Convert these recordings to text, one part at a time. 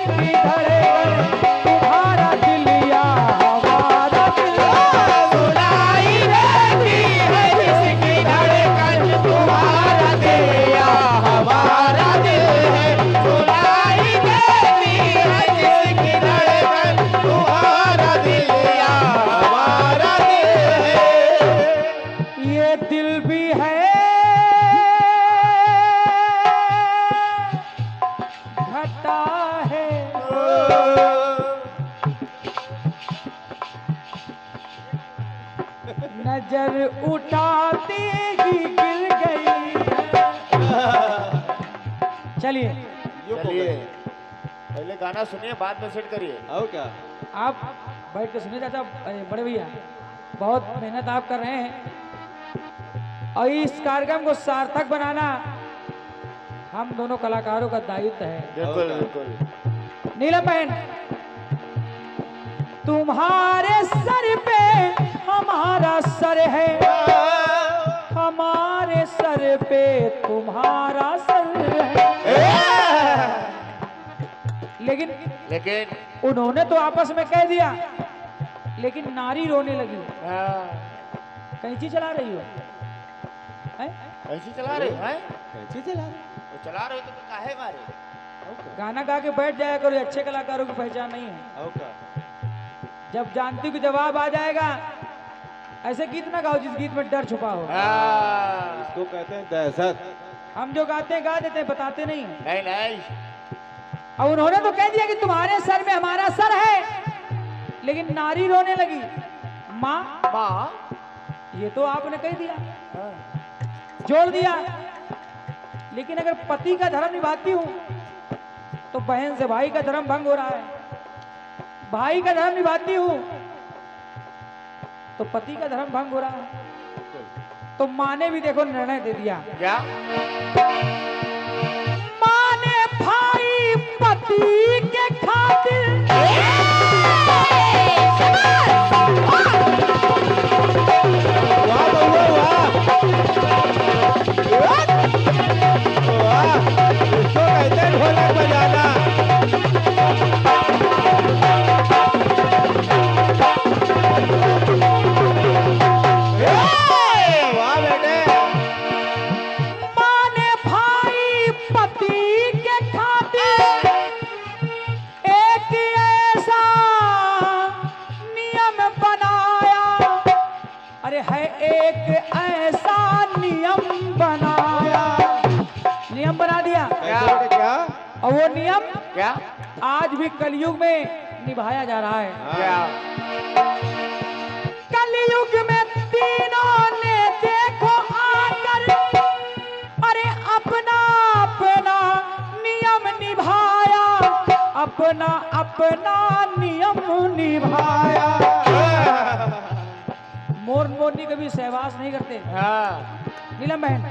की धड़कन तुम्हारा दिल या हमारा दिल। सुनाई देती है जिसकी धड़कन तुम्हारा दिल या हमारा दिल है। सुनाई देती है जिसकी धड़कन तुम्हारा दिल या हमारा दिल है। ये दिल भी है घटा है, नजर उठाते ही गिर गई। चलिए चलिए पहले गाना सुनिए बाद में सेट करिए। और क्या आप बैठ के सुनिए चाचा। बड़े भैया बहुत मेहनत आप कर रहे हैं और इस कार्यक्रम को सार्थक बनाना हम दोनों कलाकारों का दायित्व है। बिल्कुल बिल्कुल। नीलम बहन, तुम्हारे सर पे हमारा सर है, हमारे सर पे तुम्हारा सर है। लेकिन उन्होंने तो आपस में कह दिया, लेकिन नारी रोने लगी। कैंची चला रही हो? कैसी चला रहे हैं? कैसे चला रहे? तो चला रहे हो तो काहे मारे? गाना गा के बैठ जाया करो, अच्छे कलाकारों की पहचान नहीं है। और क्या जब जानती को जवाब आ जाएगा, ऐसे गीत ना गाओ जिस गीत में डर छुपा हो। इसको कहते हैं दहशत। हम जो गाते हैं गा देते हैं, बताते नहीं है। नहीं नहीं और उन्होंने तो कह दिया कि तुम्हारे सर में हमारा सर है, लेकिन नारी रोने लगी। माँ माँ ये तो आपने कह दिया, जोड़ दिया, लेकिन अगर पति का धर्म निभाती हूँ तो बहन से भाई का धर्म भंग हो रहा है, भाई का धर्म निभाती हूँ तो पति का धर्म भंग हो रहा है। तो माँ ने भी देखो निर्णय दे दिया। क्या? माँ ने भाई पति के खातिर इसको कहते हैं ढोलक बजाना। वाह बेटे। माँ ने भाई पति के खातिर एक ऐसा नियम बनाया। अरे है एक ऐसा नियम बनाया, नियम बना दिया। कैसे बेटे क्या? और वो नियम क्या? आज भी कलयुग में निभाया जा रहा है। क्या? कलयुग में तीनों ने देखो आकर, अरे अपना अपना नियम निभाया, अपना अपना नियम निभाया। मोर मोरनी कभी सहवास नहीं करते। नीलम बहन,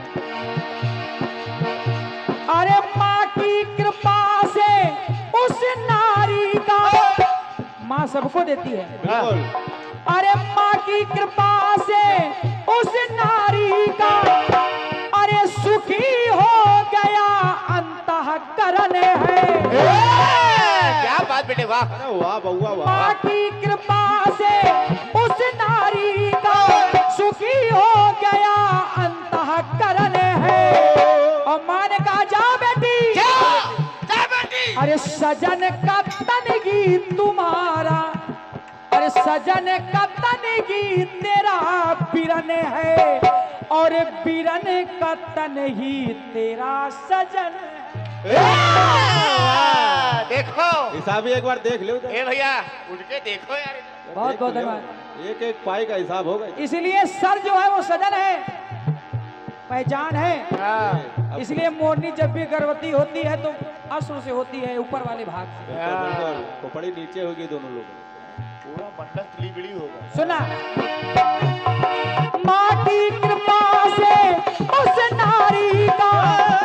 अरे माँ की कृपा से उस नारी का, माँ सबको देती है। बिल्कुल। अरे माँ की कृपा से उस नारी का, अरे सुखी हो गया अंतःकरण है। क्या बात बेटे, वाह। अरे वाह बउआ वाह। माँ की कृपा से उस नारी का सुखी हो गया अंतःकरण है। और माँ ने कहा जा बेटी, जा बेटी। अरे सजन का तन गीत तुम्हारा, अरे सजन का तन गीत तेरा बिरन है, और बिरन का तन ही तेरा सजन है। देखो हिसाब ही एक बार देख लो। ए भैया उठ के देखो यार। बहुत बहुत धन्यवाद। एक एक पाई का हिसाब होगा। इसीलिए सर जो है वो सजन है, पहचान है। इसलिए मोरनी जब भी गर्भवती होती है तो अश्रु से होती है, ऊपर वाले भाग से। बिल्कुल। खोपड़ी नीचे होगी दोनों लोगों। पूरा मंडल तिली होगा। सुना, माँ की कृपा से उस नारी का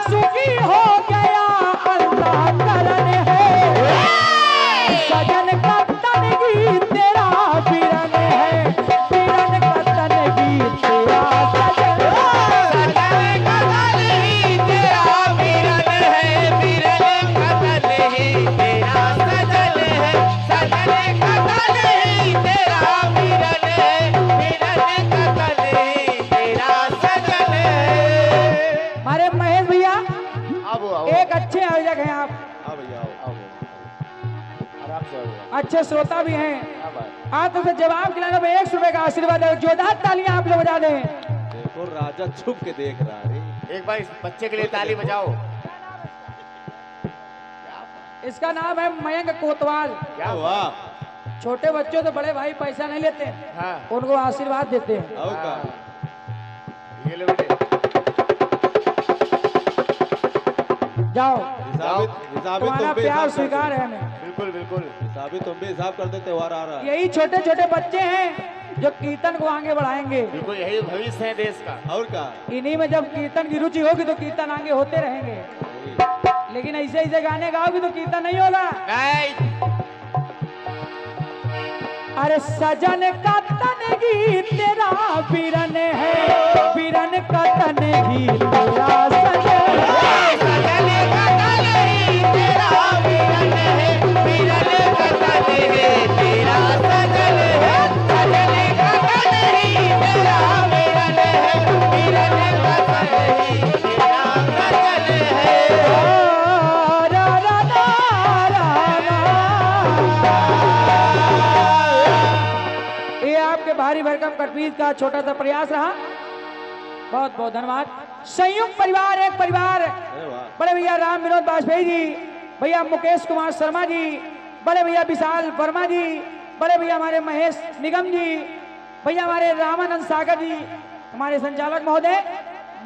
सुखी हो गया अंतःकरण है। सजन का तन गीत तेरा बिरन है, बिरन का तन गीत तेरा सजन है। सजन का तन ही तेरा बिरन है, बिरन का तन ही तेरा से बढ़िया। अच्छे श्रोता भी हैं। क्या बात। आप तुमसे जवाब खिलाने में 100 रुपए का आशीर्वाद है। जोरदार तालियां आप लोग बजा दें। देखो राजा छुप के देख रहा है। एक बार इस बच्चे के लिए ताली बजाओ। इसका नाम है मयंक कोतवाल। क्या वाह। छोटे बच्चों से बड़े भाई पैसा नहीं लेते हैं, हाँ। उनको आशीर्वाद देते हैं। और का ये ले बेटे। जाओ, हिसाब तुम्हारा प्यार स्वीकार है हमें। बिल्कुल बिल्कुल। तुम भी हिसाब कर दे, त्योहार आ रहा है। यही छोटे छोटे बच्चे हैं जो कीर्तन को आगे बढ़ाएंगे। बिल्कुल यही भविष्य है देश का। और का इन्हीं में जब कीर्तन की रुचि होगी तो कीर्तन आगे होते रहेंगे, लेकिन ऐसे ऐसे गाने गाओगी तो कीर्तन नहीं होगा। नहीं। अरे सजन का तन गीत तेरा बीरन है, बीरन का तन गीत तेरा सजन है। सजन का तन ही तेरा बीरन है, बीरन का तन है तेरा सजन है। सजन का तन ही तेरा बीरन है, बीरन का तन ही तेरा सजन है। रा रा रा रा ये आपके भारी भरकम कटवीज का छोटा सा प्रयास रहा। बहुत बहुत धन्यवाद। संयुक्त परिवार, एक परिवार। अरे वाह। बड़े भैया राम विनोद वाजपेयी जी, भैया मुकेश कुमार शर्मा जी, बड़े भैया विशाल वर्मा जी, बड़े भैया हमारे महेश निगम जी, भैया हमारे रामानंद सागर जी, हमारे संचालक महोदय,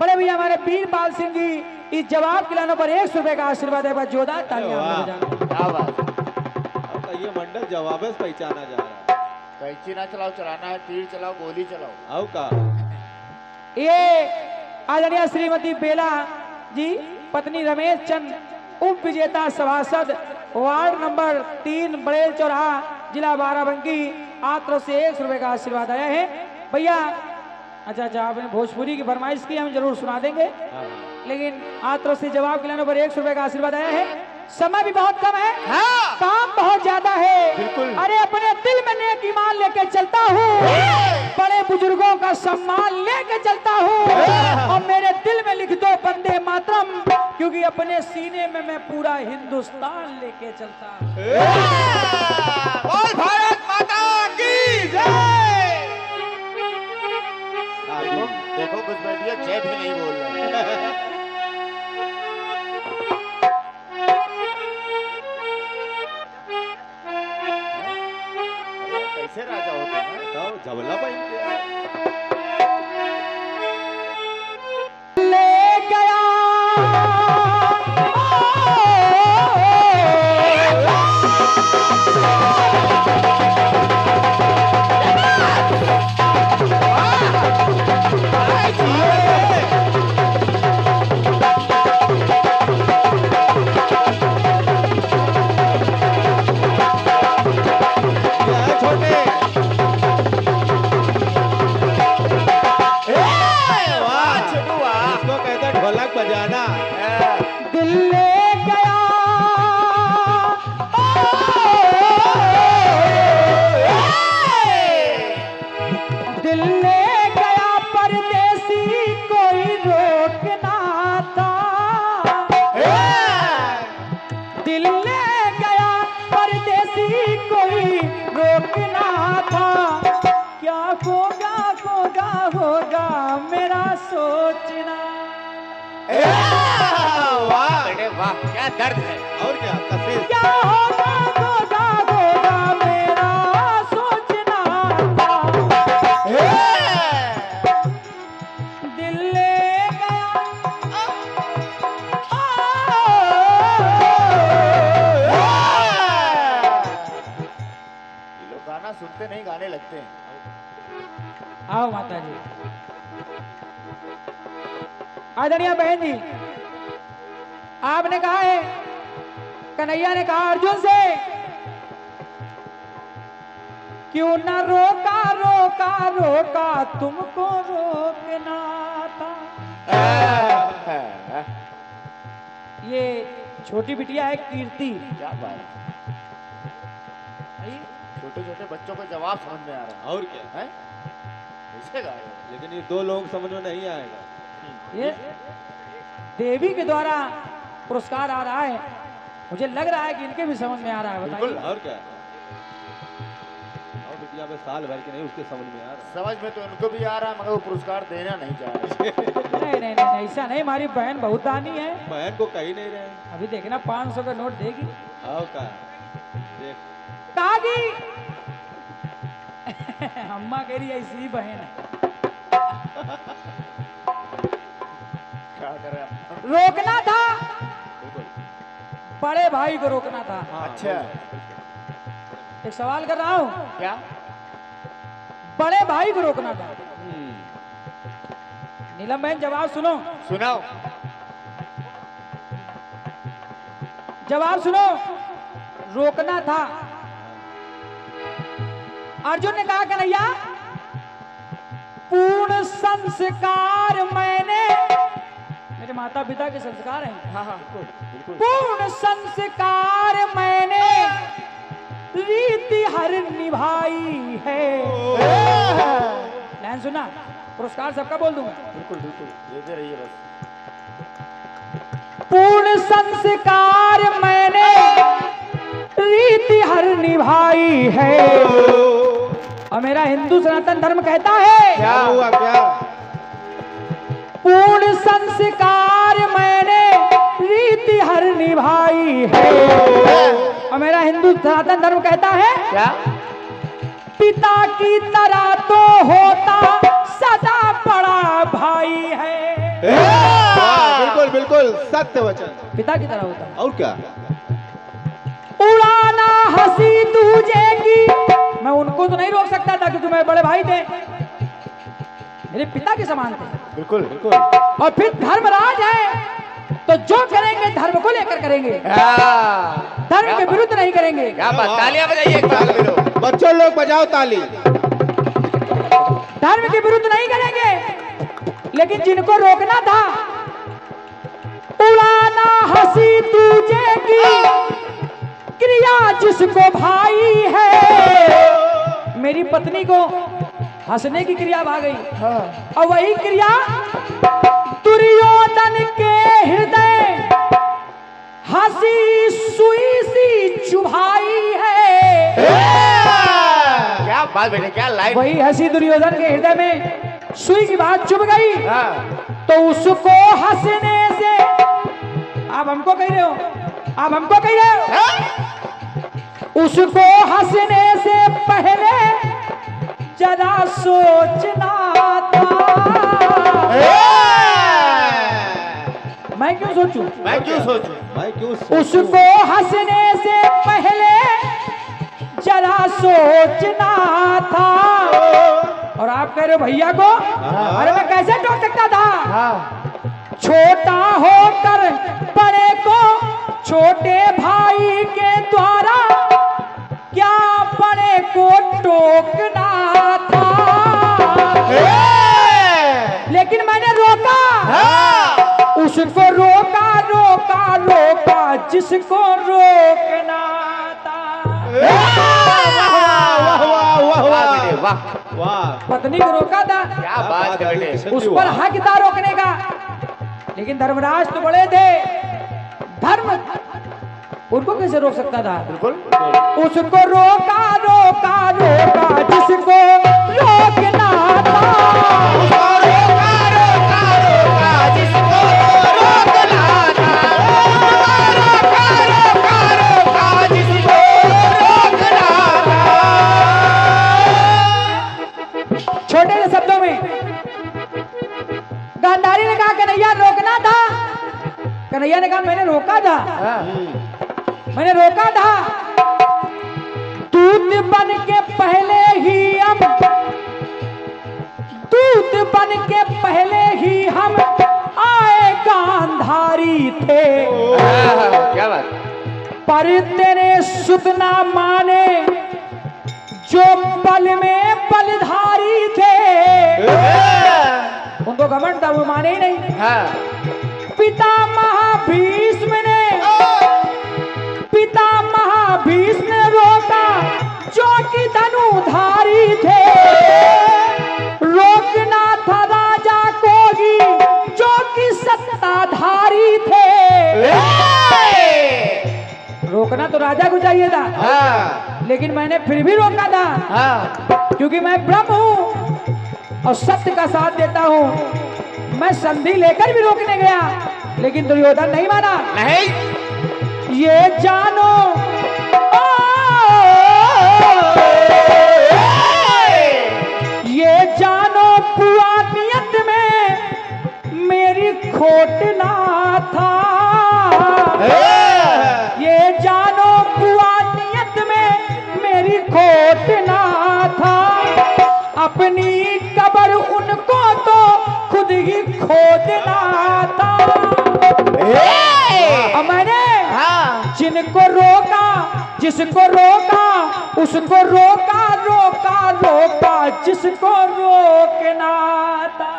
बड़े भैया हमारे वीरपाल सिंह जी। इस जवाब खिलाने पर 100 रुपए का आशीर्वाद है। जोरदार तालियां आप लोग बजाएं। क्या बात। अब तो ये मंडल जवाब से पहचाना जा रहा है। कैंची ना चलाओ, चलाना है तीर चलाओ, गोली चलाओ। और का ये आदरणीय श्रीमती बेला जी, पत्नी रमेश चंद, उप विजेता सभासद, वार्ड नंबर 3, बड़ेल चौराहा, जिला बाराबंकी। आप तरफ से 100 रुपए का आशीर्वाद आया है भैया। अच्छा, आपने भोजपुरी की फरमाइश की, हम जरूर सुना देंगे, लेकिन आप तरफ से जवाब खिलाने पर 100 रुपए का आशीर्वाद आया है। समय भी बहुत कम है, हाँ। काम बहुत ज्यादा है। बिल्कुल। अरे अपने दिल में नेक ईमान लेके चलता हूँ, बड़े बुजुर्गों का सम्मान लेके चलता हूँ, और मेरे दिल में लिख दो वंदे मातरम, क्योंकि अपने सीने में मैं पूरा हिंदुस्तान लेके चलता हूँ। बोल भारत माता की जय। देखो कुछ बैठिए, जय भी नहीं बोल रहे। कैसे राजा होते हैं? तो झबला पहन के ले गया बजाना। दिल ले गया दिल ले गया परदेसी, कोई रोकना था। दिल ले गया परदेसी, कोई रोकना था। क्या होगा होगा होगा मेरा सोचना। वाह बेटे वाह, क्या दर्द है। और क्या कसीर। क्या होगा होगा होगा मेरा सोचना था। दिल ले गया ये लोग गाना सुनते नहीं, गाने लगते हैं। आओ माता जी। आदरणीय बहन जी, आपने कहा है, कन्हैया ने कहा अर्जुन से, क्यों न रोका रोका रोका, तुमको रोकना था। ये छोटी बिटिया है कीर्ति। क्या बात है। छोटे छोटे बच्चों को जवाब समझ में आ रहा और क्या है। कैसे गा रहे हो? लेकिन ये दो लोग समझ में नहीं आएगा। ये देवी के द्वारा पुरस्कार आ रहा है। मुझे लग रहा है कि इनके भी समझ में आ रहा है, बताइए। और क्या और बिटिया पे साल भर के नहीं उसके समझ में आ रहा समझ में तो उनको भी आ रहा है, मगर वो पुरस्कार देना नहीं चाह रहे। नहीं नहीं नहीं, ऐसा नहीं, हमारी बहन बहुत दानी है। बहन को कही नहीं रहे अभी देखना 500 का नोट देगी। आओ का देख दादी अम्मा कह रही ऐसी ही बहन है। क्या करें अब? रोकना था, बिल्कुल बड़े भाई को रोकना था। हाँ, अच्छा एक सवाल कर रहा हूँ, क्या? बड़े भाई को रोकना था। हम्म, नीलम बहन जवाब सुनो, सुनाओ। जवाब सुनो। रोकना था। अर्जुन ने कहा कन्हैया पूर्ण संस्कार मैंने, मेरे माता पिता के संस्कार हैं, हाँ हाँ बिल्कुल पूर्ण संस्कार मैंने रीति हर निभाई है। लाइन सुना, पुरस्कार सबका बोल दूंगा। बिल्कुल बिल्कुल देते रहिए बस। पूर्ण संस्कार मैंने रीति हर निभाई है। और मेरा हिंदू सनातन धर्म कहता है क्या हुआ क्या पूर्ण संस्कार मैंने रीति हर निभाई है। और मेरा हिंदू सनातन धर्म कहता है क्या? पिता की तरह तो होता सदा बड़ा भाई है। बिल्कुल बिल्कुल सत्य वचन पिता की तरह होता है। और क्या उड़ाना हंसी तुझे की, मैं उनको तो नहीं रोक सकता था कि तुम्हें बड़े भाई थे, मेरे पिता के समान थे। बिल्कुल बिल्कुल और फिर धर्मराज है तो जो करेंगे धर्म को लेकर करेंगे, धर्म के विरुद्ध नहीं करेंगे। क्या बात, तालियां बजाइए एक बार। बच्चों लोग बजाओ ताली धर्म के विरुद्ध नहीं करेंगे, लेकिन जिनको रोकना था उड़ाना हंसी तुझे की क्रिया जिसको भाई है। मेरी पत्नी को हंसने की क्रिया भा गई, और वही क्रिया दुर्योधन के हृदय हंसी सुई सी चुभाई है। क्या बात बेटे, क्या लाइन। वही हंसी दुर्योधन के हृदय में सुई की बात चुभ गई, तो उसको हंसने से, आप हमको कह रहे हो, आप हमको कह रहे हो, उसको हंसने से पहले जरा सोचना था। मैं क्यों सोचूं? मैं क्यों सोचूं? भाई क्यों उसको हंसने से पहले जरा सोचना था। और आप कह रहे हो भैया को, अरे मैं कैसे टोक सकता था? छोटा होकर बड़े को छोटे भाई के द्वारा क्या बड़े को टोकना था। लेकिन मैंने रोका, उसको रोका रोका रोका जिसको रोकना था। वाह वाह वाह वाह बेटे, वाह वाह। वाह पत्नी को रोका था, क्या बात है बेटे। उस पर हक था रोकने का, लेकिन धर्मराज तो बड़े थे, धर्म उनको कैसे रोक सकता था? बिल्कुल उसको रोका रोका रोका जिसको रोकना था। छोटे से शब्दों में गांधारी ने कहा कन्हैया रोकना था। कन्हैया ने कहा मैंने रोका था, मैंने रोका था। दूत बन के पहले ही हम, दूत बन के पहले ही हम आए गांधारी थे। क्या बात। पर तेरे सुत ना माने जो बल में बलधारी थे। उनको घमंड था, वो माने ही नहीं। पिता महाभीष्म ने, पिता महाभीष्म ने रोका जो कि धनुधारी थे। रोकना था राजा को ही जो कि सत्ताधारी थे। राजा को चाहिए था, हाँ लेकिन मैंने फिर भी रोका था, हाँ क्योंकि मैं ब्रह्म हूँ और सत्य का साथ देता हूँ। मैं संधि लेकर भी रोकने गया, लेकिन दुर्योधन नहीं माना। नहीं ये जानो ये जानो पुआनियत में मेरी खोट ना था। ये जानो पुआनियत में मेरी खोट ना था। अपनी कब्र उनको तो खुद ही खोदना था। और मैंने जिनको रोका, जिसको रोका, उसको रोका रोका रोका, जिसको रोकना था।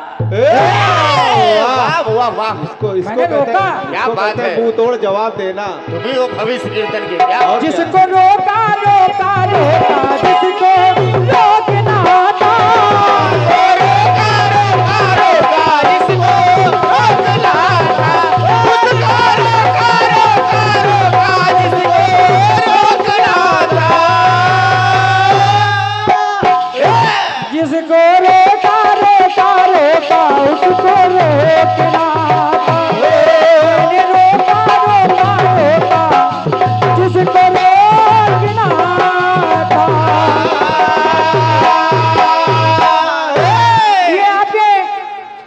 वाह वाह वाह, इसको इसको मैंने कहते रोका। हैं, क्या इसको बात कहते हैं है। मुंह तोड़ जवाब देना। तुम्ही हो भविष्य कीर्तन के क्या और क्या? जिसको रोका रोका रोका, जिसको रोकना था। जिसको रोका रोका रोका, उसको रोकना था। मैंने रोका रोका रोका, जिसको रोकना था। ये आपके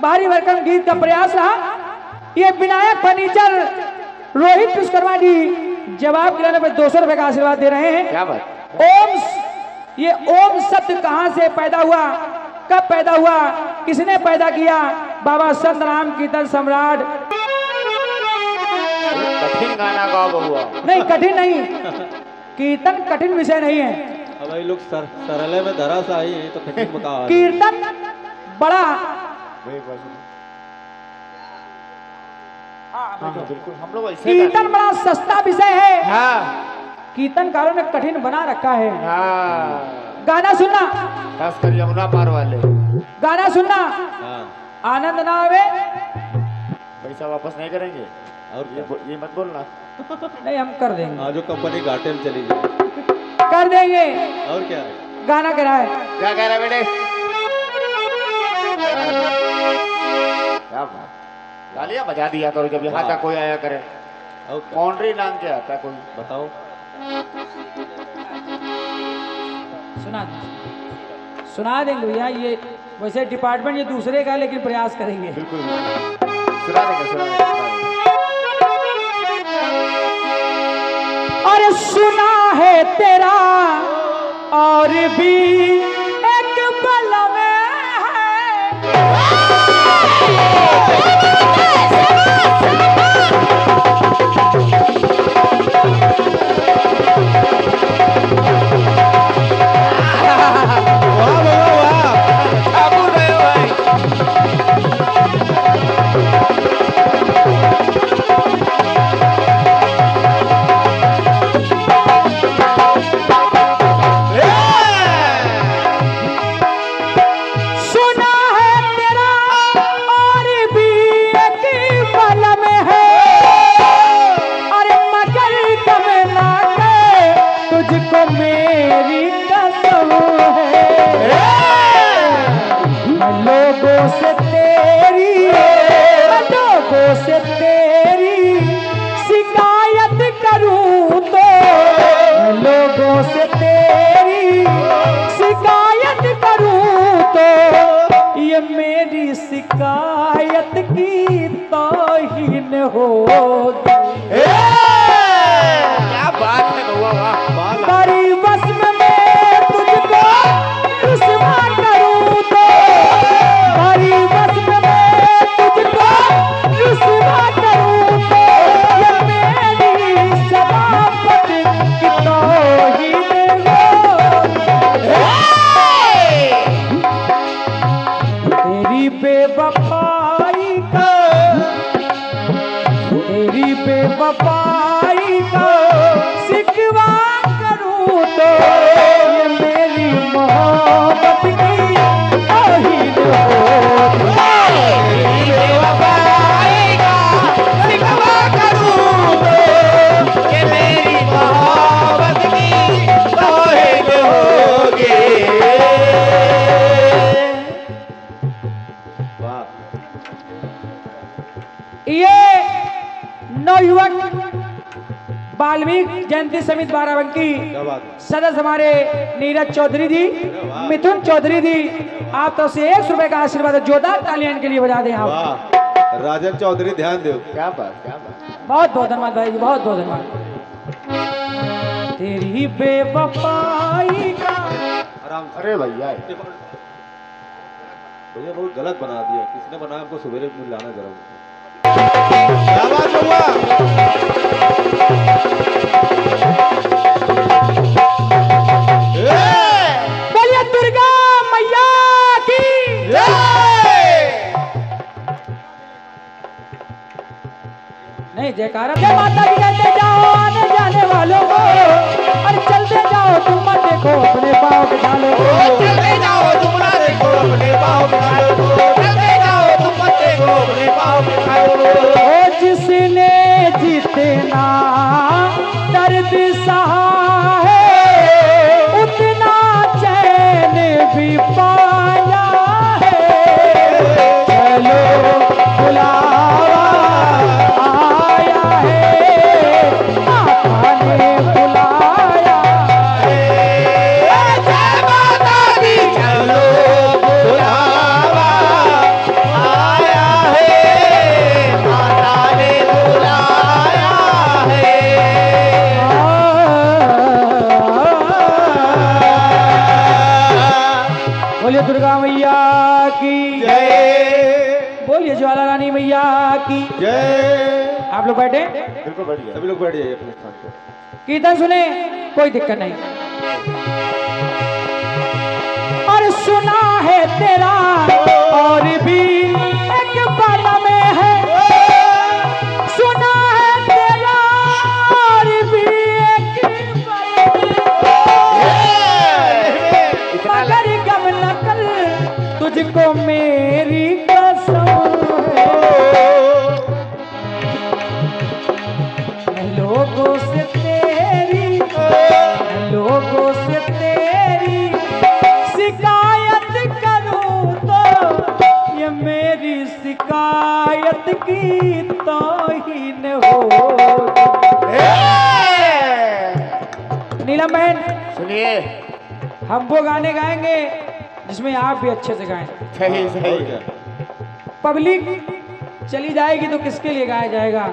बाहरी वर्कम गीत का प्रयास रहा। ये विनायक फर्नीचर रोहित विश्वकर्मा जी जवाब दिलाने पर 200 रुपए का आशीर्वाद दे रहे हैं। क्या बात ये ओम शब्द कहां से पैदा हुआ, कब पैदा हुआ, किसने पैदा किया? बाबा संत राम कीर्तन सम्राट। कठिन गाना गाओ बहुआ नहीं, कठिन नहीं, कीर्तन कठिन विषय नहीं है। अब भाई लोग सरले में धरा सा ही तो कठिन में कहा। कीर्तन बड़ा बिल्कुल हम लोग ऐसे कीर्तन बड़ा सस्ता विषय है। हाँ कीर्तनकारों ने कठिन बना रखा है। हाँ गाना सुनना, खासकर यमुना पार वाले गाना सुनना, हाँ आनंद ना आवे पैसा वापस नहीं करेंगे। और क्या? ये मत बोलना। नहीं, हम कर देंगे, आज जो कंपनी घाटे में चली जाए। कर देंगे। और क्या? गाना कराए। क्या कह रहा बेटे? क्या बात, तालियां बजा दिया करो जब यहाँ तक कोई आया करे। और क्या? कौनरी नाम के आता है कोई? बताओ। सुना देंगे भैया। ये वैसे डिपार्टमेंट ये दूसरे का है, लेकिन प्रयास करेंगे। बिल्कुल सुना देंगे, सुना देंगे। और सुना है तेरा और भी एक पल में वाह वाह वाह। आपू गए भाई। सुना है तेरा और भी एक पल में है। अरे मगर कब ना के तुझको मेरी कसम है। मैं लोगों से तेरी शिकायत करूं तो, मैं लोगों से तेरी शिकायत करूं तो, ये मेरी शिकायत की तौहीन होगी। क्या बात है बहुआ, वाह। तारी बस में मैं तुझको रुसवा करूं तो, तारी बस में मैं तुझको रुसवा करूं तो, ये मेरी शराफत की तौहीन होगी। तेरी बेवफाई का, तेरी बेवफाई का शिकवा करूं तो, वाल्मीकि जयंती समिति बाराबंकी क्या बात है? सदस्य हमारे नीरज चौधरी जी, मिथुन चौधरी जी, आप तो से 100 रुपए का आशीर्वाद है। जोरदार तालियां इनके लिए बजा दें आप। वाह, राजन चौधरी ध्यान दो। क्या बात। बहुत बहुत धन्यवाद भाई जी, बहुत बहुत धन्यवाद। तेरी बेवफाई का आराम से। अरे भैया भैया बहुत गलत बना दिया, किसने बनाया? हमको सवेरे मिलाना जरा। क्या बात हुआ? बोलिए दुर्गा मैया की। नहीं जयकारा जय माता की कहते जाओ आने जाने वालों को, और चलते जाओ तुम मत देखो अपने पाँव के ढालो। चलते जाओ तुम ना देखो अपने पाँव के ढालो, चलते जाओ तुम मत देखो अपने पाँव के ढालो। ओ जिसने जितना दर्द सहा है, उतना चैन भी पाया है। चलो बुलावा आया है, माता ने बुलाया है। जय माता दी चलो बुलावा आया है, माता ने बुलाया है। बोलिए दुर्गा मैया की, जय बोलिए ज्वाला रानी मैया की। जय। आप लोग बैठे, बिल्कुल बढ़िया। सभी लोग बैठ जाइए अपने स्थान पर। कीर्तन सुने, कोई दिक्कत नहीं। और सुना है तेरा और भी एक बाला में है, सुना है तेरा और भी एक बाला में, मगर गम न कर तुझको मेरी कसम है। लोगों से तेरी, लोगों से तेरी शिकायत करूं तो ये मेरी शिकायत की तौहीन हो। नीलम बहन, सुनिए, हम वो गाने गाएंगे जिसमें आप भी अच्छे से गाएं। सही और सही। क्या? पब्लिक चली जाएगी तो किसके लिए गाया जाएगा?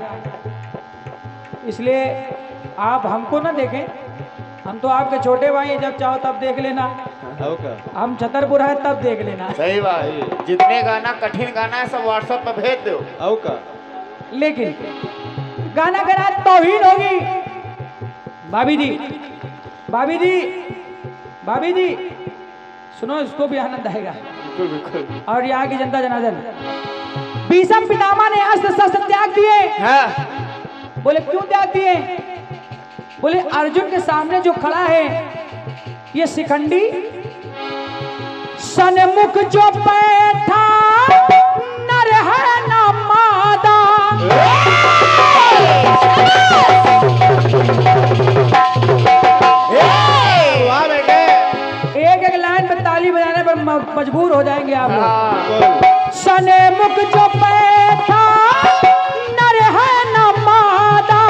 इसलिए आप हमको ना देखें, हम तो आपके छोटे भाई हैं, जब चाहो तब देख लेना। और क्या? हम छतरपुर है तब देख लेना। सही बात। जितने गाना कठिन गाना है सब व्हाट्सएप पर भेज दो। और क्या? लेकिन गाना गाना तौहीन होगी। भाभी जी, भाभी जी, भाभी जी, सुनो, इसको भी आनंद आएगा। बिल्कुल बिल्कुल। और यहाँ की जनता जनार्दन, भीष्म पितामह ने अस्त्र शस्त्र त्याग दिए। हाँ। बोले क्यों त्याग दिए? बोले अर्जुन के सामने जो खड़ा है ये शिखंडी, सन्मुख जो बैठा नर है न मादा। वाह बेटे। एक एक लाइन पर ताली बजाने पर मजबूर हो जाएंगे आप लोग। हाँ। सन्मुख जो बैठा नर है न मादा।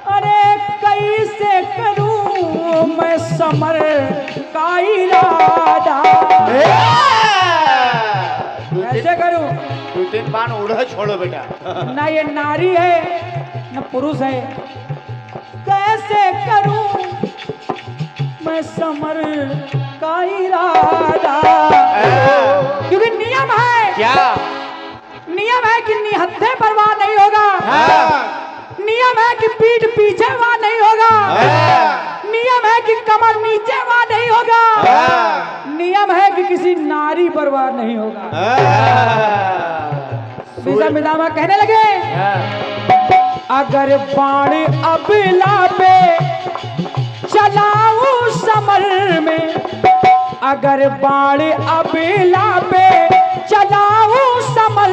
अरे कैसे करूं मैं समर का इरादा, कैसे करूं? 2-3 बाण उड़ा छोड़ो बेटा। ना ये नारी है न पुरुष है, कैसे करूं मैं समर का इरादा। क्योंकि नियम है, क्या? नियम है कि निहत्थे पर वार नहीं होगा। नियम है कि पीठ पीछे वार नहीं होगा। नियम है कि कमर नीचे वार नहीं होगा। नियम है कि किसी नारी पर वार नहीं होगा। भीष्म पितामह कहने लगे, अगर बाण अबला पे चलाऊं समर में, अगर बाण अबला पे चलाऊं समर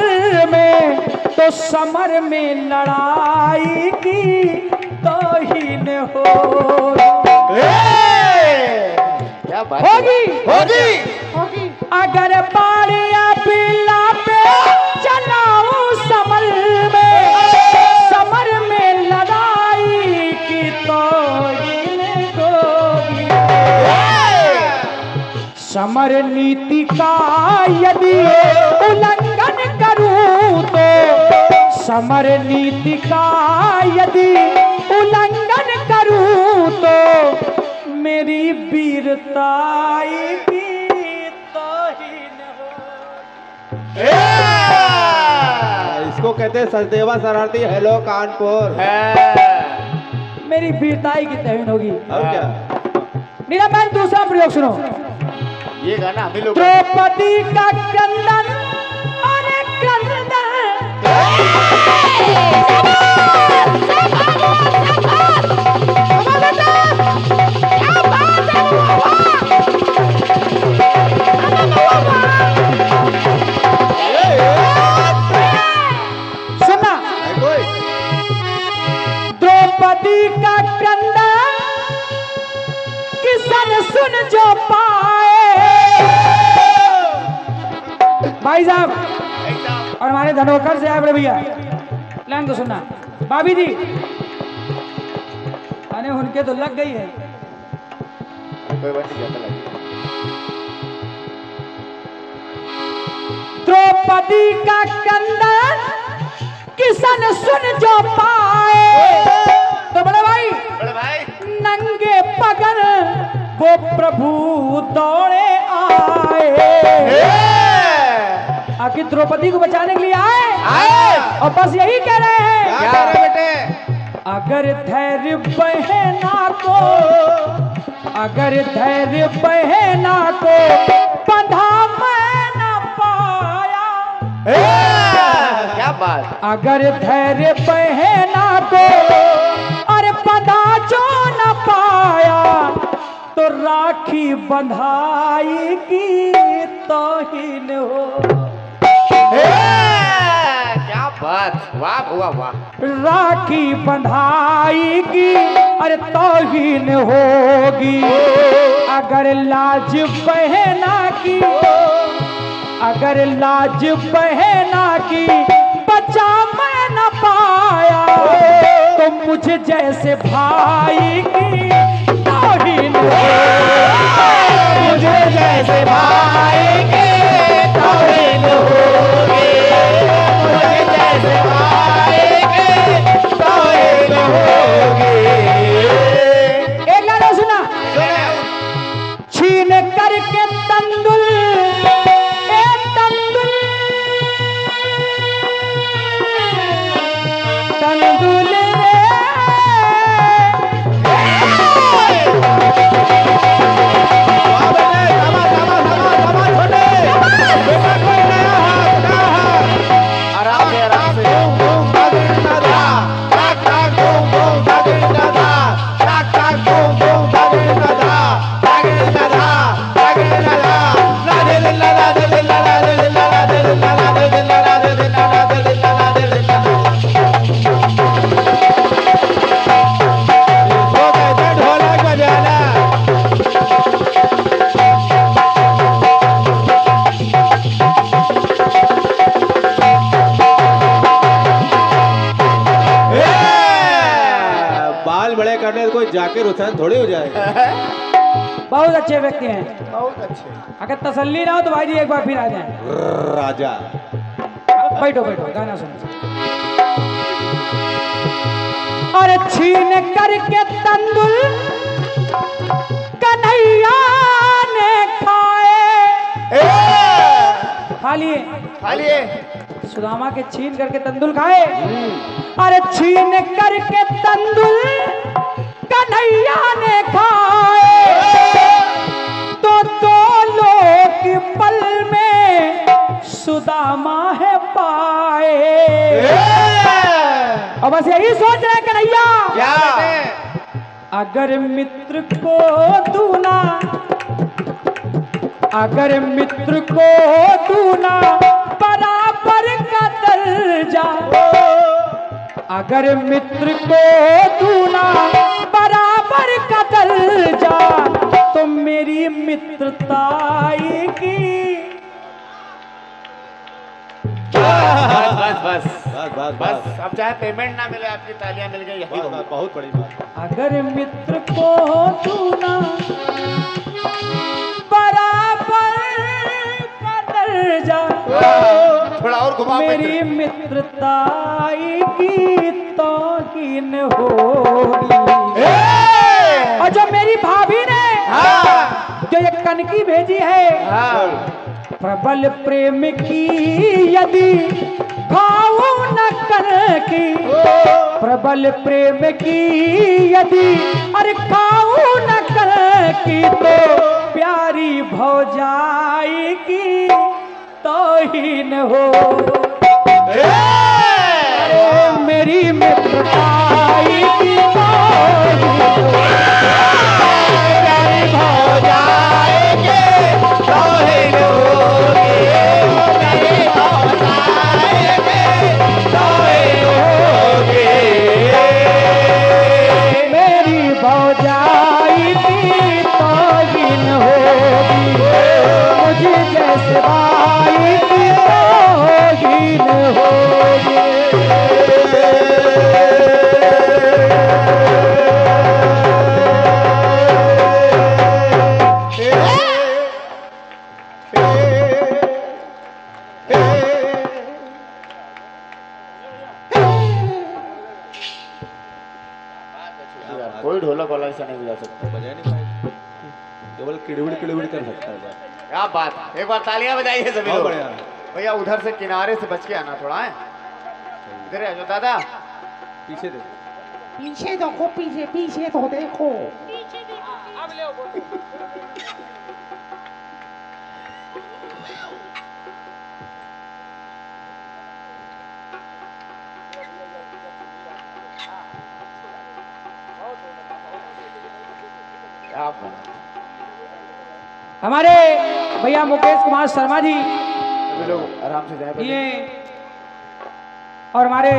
में, तो समर में लड़ाई की तौहीन हो। क्या बात होगी, होगी। होगी। अगर बाण अबला पे चलाऊं समर में, समर में लड़ाई समर नीति का यदि उल्लंघन करूं तो, समर नीति का यदि उल्लंघन करूं तो मेरी वीरताई की तौहीन हो। इसको कहते हैं सचदेवा शरारती। हेलो कानपुर। मेरी वीरताई की तौहीन होगी। अब क्या? नीला मैन दूसरा प्रयोग सुनो। ये गाना हम ही लोग द्रौपदी का क्रंदन, अरे क्रंदन, सुनना। द्रौपदी का क्रंदन किसन सुन जो पाए। भाई साहब और हमारे धनोकर से आए बड़े भैया, लाइन तो सुनना। भाभी जी, अरे उनके तो लग गई है। कोई बात नहीं, जाता लगे। द्रौपदी का क्रंदन किसन सुन जो पाए। तो बड़े भाई नंगे पगन वो प्रभु दौड़े आए। आखिर द्रौपदी को बचाने के लिए आए और बस यही कह रहे हैं, क्या कह रहे बेटे? अगर धैर्य बहना को, अगर धैर्य बहना को बंधा मैं न पाया। क्या बात? अगर धैर्य बहना को अरे बंधा जो न पाया तो राखी बंधाई की तौहीन हो। क्या बात, वाह वाह वाह। राखी बंधाई की अरे तौहीन होगी। अगर लाज बहना की, अगर लाज बहना की बचा मैं न पाया तो मुझे जैसे भाई की तौहीन होगी। मुझे जैसे भाई के तौहीन होगी। मुझे जैसे भाई के तौहीन होगी। एक गाना सुना। छीन करके तंदुल, एक तंदुल, तंदुल रे, आराम से आराम से। ढोलक बजाना। बाल बड़े करने से कोई जाकिर हुसैन थोड़ी हो जाएगा। बहुत अच्छे व्यक्ति हैं। बहुत अच्छे। अगर तसल्ली ना हो तो भाई जी एक बार फिर आ जाएं। राजा। बैठो बैठो, गाना सुनो। अरे छीन करके तंदुल कन्हैया ने खाए। खा लिए, खा लिए। सुदामा के छीन करके तंदुल खाए। अरे छीन करके तंदुल कन्हैया ने खाए तो दो लोग पल में सुदामा है पाए। और बस यही सोच रहे कन्हैया, क्या? अगर मित्र को दूना, अगर मित्र को दूना बराबर का दर्जा, अगर मित्र को दूना बराबर का दर्जा तो मेरी मित्रताई की। बस बस बस बस बस। अब चाहे पेमेंट ना मिले, आपकी तालियां मिल गई, यही होगा। बहुत बड़ी बात। अगर मित्र को दूना बराबर जाएगी तौकीन होगी। और जो मेरी भाभी ने जो ये कनकी भेजी है, प्रबल प्रेम की यदि खाऊं न कनकी, प्रबल प्रेम की यदि अरे खाऊं न कनकी, तो प्यारी भौजाई की तौहीन हो। मेरी मित्रताई की तौहीन हो। प्यारी भौजाई के तौहीन होगी, मेरी भौजाई के तौहीन होगी। मेरी भौजाई की तौहीन होगी, मुझे जैसे भाई की तौहीन होगी। कोई ढोलक वाला ऐसा नहीं बजा सकता। बजा नहीं पाए, केवल किड़विड़ किड़विड़ कर सकता है बस। क्या बात, एक बार तालियां बजाइए सभी बहुत लोग। बढ़िया। भैया उधर से किनारे से बच के आना थोड़ा है। इधर आ जाओ दादा। पीछे देखो। पीछे देखो, पीछे पीछे तो देखो। क्या बात। हमारे भैया मुकेश कुमार शर्मा जी सभी लोग आराम से जाए। ये, और हमारे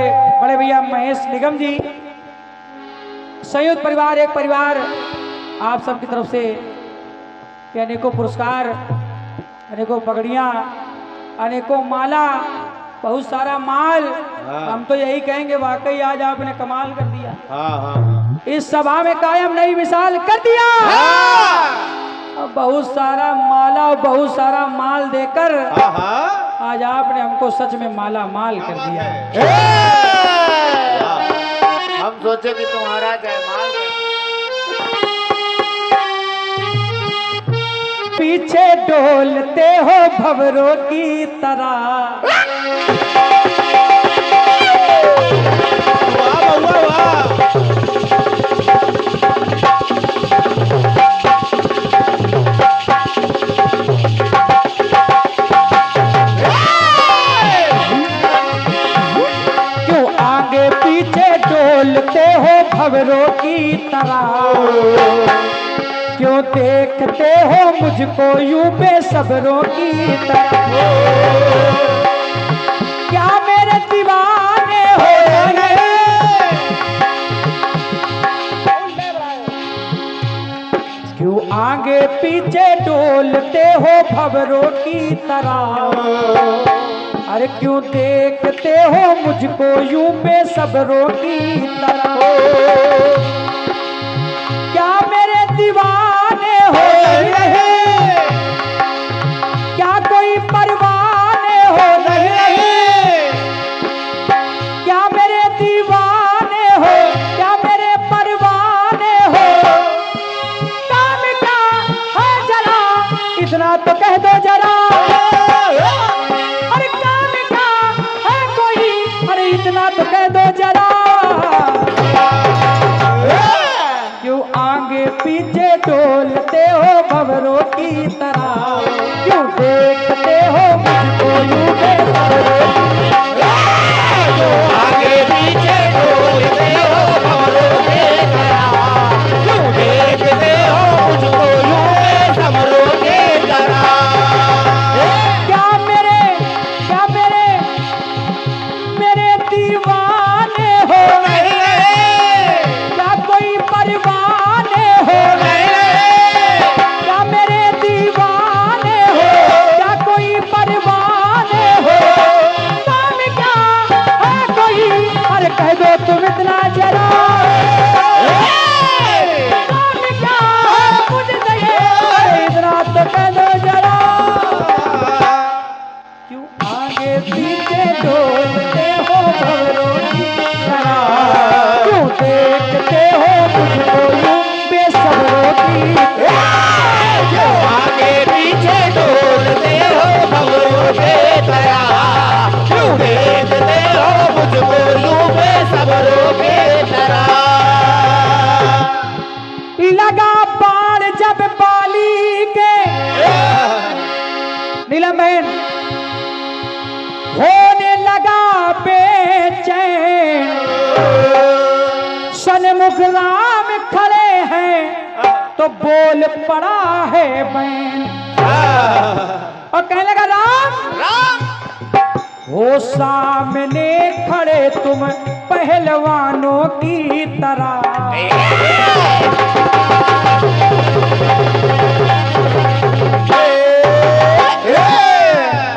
बड़े भैया महेश निगम जी, संयुक्त परिवार एक परिवार, आप सबकी तरफ से ये अनेकों पुरस्कार, अनेकों पगड़ियाँ, अनेकों माला, बहुत सारा माल। हम तो यही कहेंगे वाकई आज आपने कमाल कर दिया। इस सभा में कायम नई मिसाल कर दिया। अब बहुत सारा माला और बहुत सारा माल देकर आज आपने हमको सच में माला माल कर दिया। हम सोचे कि तुम्हारा जयमाल पीछे डोलते हो भंवरों की तरह, क्यों आगे पीछे डोलते हो भंवरों की तरह, क्यों देखते हो मुझको यूं बेसब्रों की तरह। क्या मेरे दीवाने हो गए, क्यों आगे पीछे डोलते हो भंवरों की तरह, अरे क्यों देखते हो मुझको यूं बेसब्रों की तरह। क्या मेरे दीवाने हो रहे, क्या कोई परवाने हो रहे, क्या मेरे दीवाने हो, क्या मेरे परवाने हो। काम क्या है जरा इतना तो कह दो जरा, अरे काम क्या है कोई, अरे इतना तो कह दो जरा। क्यों आगे पीछे डोलते हो भंवरों की तरह, क्यों देखते हो मुझको यूं बेसब्रों की तरह। आगे पीछे डोलते हो भंवरों की तरह, क्यों देखते हो मुझको यूं बेसब्रों की तरह। क्या मेरे मेरे दीवाने हो, क्या कोई परवाने हो, क्या मेरे दीवाने हो, क्या कोई परवाने हो। तरह, क्यों भेजते हो मुझको यूं बेसब्रों के तरह। लगा बाण जब बाली के नीलम बहन होने लगा बेचैन, सन्मुख राम खड़े हैं तो बोल पड़ा है बैन। और कहने लगा राम हो सामने खड़े तुम पहलवानों की तरह।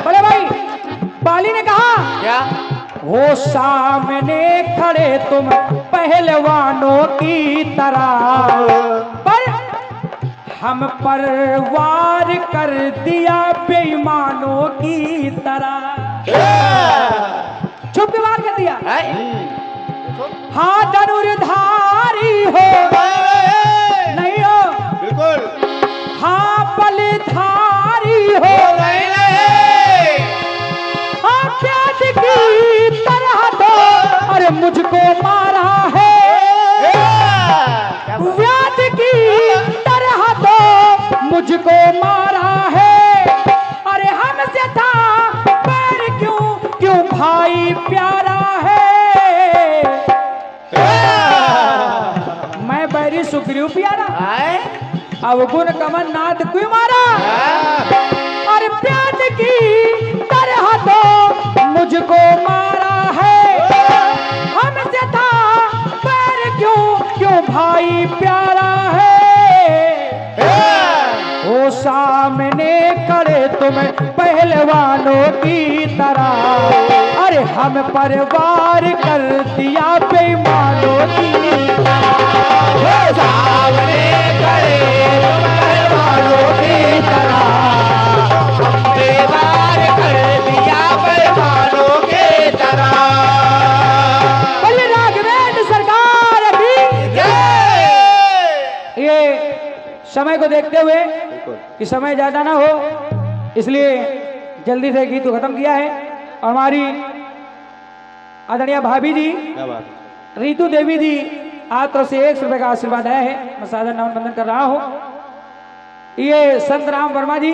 बोले भाई, बाली ने कहा क्या? हो सामने खड़े तुम पहलवानों की तरह, पर हम पर वार कर दिया बेईमानों की तरह। छुप के वार कर दिया। हाँ धनुर्धारी हो नहीं हो, बिल्कुल हाँ बलधारी हो, हाँ प्यास की तरह तो अरे मुझको मारा है, व्याध की तरह तो मुझको मारा है। अरे हमसे था पर क्यों भाई प्यारा है। मैं बैरी सुग्रीव प्यारा, अवगुण कमल नाथ क्यों मारा। अरे प्याज की तरह तो मुझको मारा है, हमसे था पर क्यों भाई प्यारा है। ओ सामने खड़े तुम पहलवानों की तरह, अरे हम पर वार कर दिया बेईमानों की तरह। सामने खड़े तुम पहलवानों की तरह, हमने वार कर दिया बेईमानों की तरह। बोले राघवेंद्र सरकार अभी ये समय को देखते हुए कि समय ज्यादा ना हो, इसलिए जल्दी से गीत को खत्म किया है। और हमारी आदरणीय भाभी जी क्या बात है। रीतू देवी जी आप तरफ से 100 रुपए का आशीर्वाद आया है, मैं सादर नमन बंदन कर रहा हूँ। ये संत राम वर्मा जी,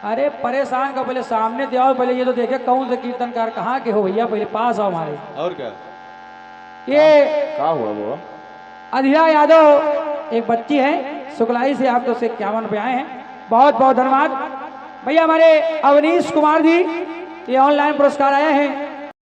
अरे परेशान का पहले सामने दे आओ, पहले ये तो देखे कौन से कीर्तनकार कहाँ के हो भैया, पहले पास आओ हमारे। और क्या ये क्या हुआ वो? अधिरा यादव एक बच्ची है सुकलाई से, आप तो से 51 रुपये आए हैं, बहुत बहुत धन्यवाद भैया। हमारे अवनीश कुमार जी ये ऑनलाइन पुरस्कार आया है,